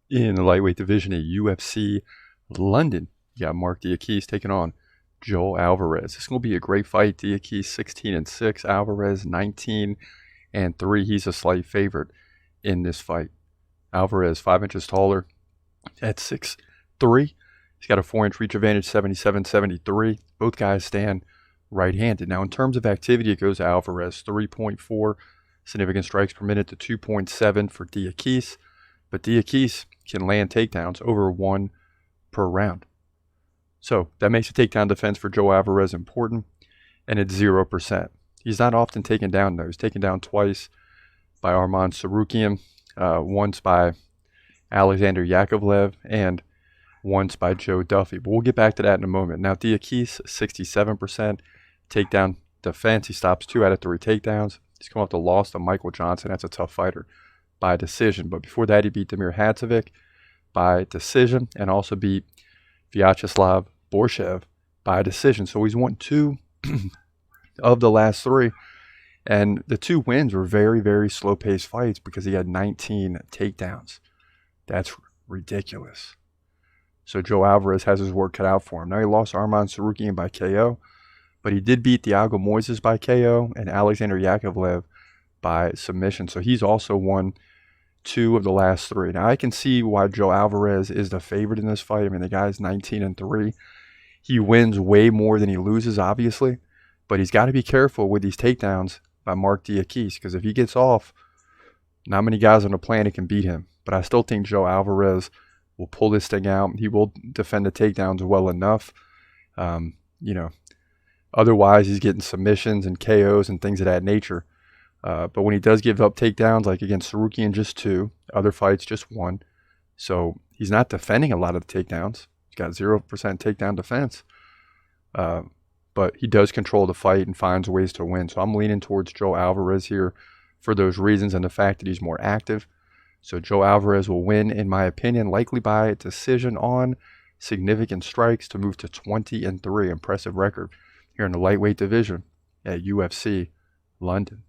In the lightweight division at UFC London, you got Marc Diakiese taking on Joel Alvarez. This is going to be a great fight. Diakiese 16-6, Alvarez 19-3. He's a slight favorite in this fight. Alvarez 5 inches taller at 6'3". He's got a 4-inch reach advantage, 77-73. Both guys stand right-handed. Now, in terms of activity, it goes to Alvarez, 3.4 significant strikes per minute to 2.7 for Diakiese. But Diakiese can land takedowns over 1 per round. So that makes the takedown defense for Joe Alvarez important, and it's 0%. He's not often taken down, though. He's taken down twice by Arman Tsarukyan, once by Alexander Yakovlev, and once by Joe Duffy. But we'll get back to that in a moment. Now, Diakiese, 67% takedown defense. He stops 2 out of 3 takedowns. He's come off the loss to Michael Johnson. That's a tough fighter by decision. But before that, he beat Damir Hadzovic by decision and also beat Vyacheslav Borshev by decision. So he's won 2 of the last 3. And the 2 wins were very, very slow-paced fights because he had 19 takedowns. That's ridiculous. So Joe Alvarez has his work cut out for him. Now, he lost Arman Tsarukyan by KO, but he did beat Thiago Moises by KO and Alexander Yakovlev by submission. So he's also won 2 of the last 3. Now, I can see why Joe Alvarez is the favorite in this fight. I mean, the guy's 19-3. He wins way more than he loses, obviously, but he's got to be careful with these takedowns by Marc Diakiese, because if he gets off, not many guys on the planet can beat him. But I still think Joe Alvarez will pull this thing out. He will defend the takedowns well enough. Otherwise, he's getting submissions and KOs and things of that nature. But when he does give up takedowns, like against Tsarukyan, just 2, other fights, just 1. So he's not defending a lot of the takedowns. He's got 0% takedown defense. But he does control the fight and finds ways to win. So I'm leaning towards Joe Alvarez here for those reasons and the fact that he's more active. So Joe Alvarez will win, in my opinion, likely by decision on significant strikes to move to 20-3. Impressive record here in the lightweight division at UFC London.